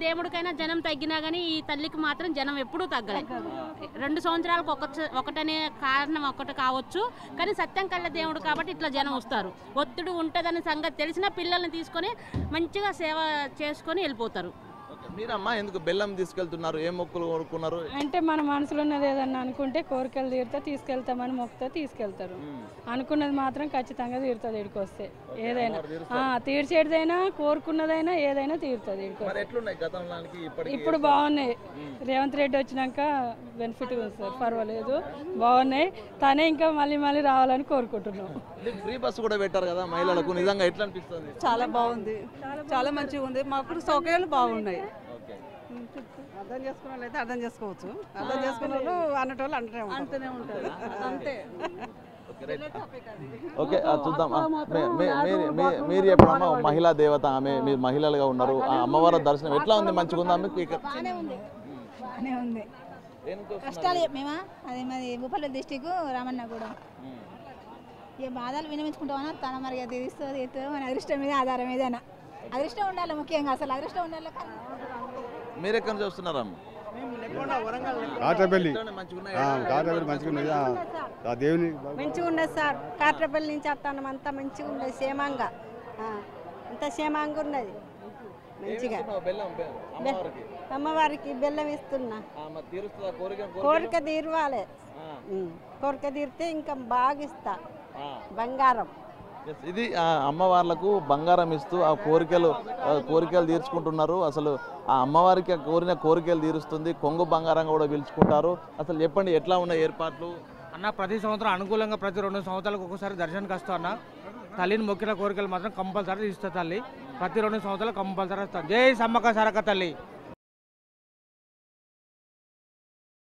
దేవుడికైనా జనం తగ్గినా కానీ ఈ తల్లికి మాత్రం జనం ఎప్పుడూ తగ్గలే. 2 సంవత్సరాలకు ఒకటనే కారణం ఒకటి కావచ్చు, కానీ సత్యం కళ్ళ దేవుడు కాబట్టి ఇట్లా జనం వస్తారు. ఒత్తిడి ఉంటుందని సంగతి తెలిసిన పిల్లల్ని తీసుకొని మంచిగా సేవ చేసుకొని వెళ్ళిపోతారు. మీరమ్మా ఎందుకు బెల్లం తీసుకెళ్తున్నారు? ఏ మొక్కులు కోరుకున్నారు? అంటే మన మనసులో ఉన్నది ఏదన్నా అనుకుంటే కోరికలు తీరితే తీసుకెళ్తామని మొక్కుతో తీసుకెళ్తారు. అనుకున్నది మాత్రం ఖచ్చితంగా తీరుతుంది. ఇక్కడికి వస్తే ఏదైనా తీర్చేదైనా కోరుకున్నదైనా ఏదైనా తీరుతుంది. ఇప్పుడు బాగున్నాయి. రేవంత్ రెడ్డి వచ్చినాక బెనిఫిట్ ఉంది సార్, పర్వాలేదు, బాగున్నాయి. తనే ఇంకా మళ్ళీ మళ్ళీ రావాలని కోరుకుంటున్నాం. ఫ్రీ బస్ కూడా పెట్టారు కదా మహిళలకు, నిజంగా ఎట్లా అనిపిస్తుంది? చాలా బాగుంది, చాలా మంచిగా ఉంది. మాకు సౌకర్యాలు బాగున్నాయి. అర్థం చేసుకున్న వాళ్ళు అయితే అర్థం చేసుకోవచ్చు, అర్థం చేసుకున్న వాళ్ళు అన్నటోళ్ళు అంటూనే ఉంటారు. అంతే. ఓకే, చూద్దాం. మీరు ఎప్పుడమ్మా మహిళా దేవత, ఆమె మీరు మహిళలుగా ఉన్నారు, ఆ అమ్మవారి దర్శనం ఎట్లా ఉంది? మంచిగా ఉందా మీకు? కష్టాలు మేమా అదే మాది భూపాల డిస్టిక్ రామన్నగూడెం. ఇక బాధలు వినిపించుకుంటామన్నా తన మరి తీస్తుంది మన అదృష్టం మీద ఆధారం ఏదైనా అదృష్టం ఉండాలి ముఖ్యంగా, అసలు అదృష్టం ఉండాలి. మీరు ఎక్కడ చూస్తున్నారమ్మా? మంచిగా ఉన్నది సార్. కాట్రపల్లి నుంచి వస్తాను, అంతా మంచిగా ఉన్నది, క్షేమంగా, అంత క్షేమంగా ఉన్నది. మంచిగా అమ్మవారికి బెల్లం ఇస్తున్నా. కోరిక తీరవాలి, కోరిక తీరితే ఇంకా బాగా ఇస్తా బంగారం. ఇది అమ్మవార్లకు బంగారం ఇస్తూ ఆ కోరికలు తీర్చుకుంటున్నారు. అసలు ఆ అమ్మవారికి కోరిన కోరికలు తీరుస్తుంది, కొంగు బంగారంగా కూడా పిలుచుకుంటారు. అసలు చెప్పండి ఎట్లా ఉన్న ఏర్పాట్లు అన్న? ప్రతి సంవత్సరం అనుకూలంగా ప్రతి 2 సంవత్సరాలకు ఒకసారి దర్శనానికి వస్తా అన్న. తల్లిని మొక్కిన కోరికలు మాత్రం కంపల్సరీ ఇస్తా తల్లి. ప్రతి 2 సంవత్సరాలు కంపల్సరీ వస్తాను. జై సమ్మక్క సారక్క తల్లి.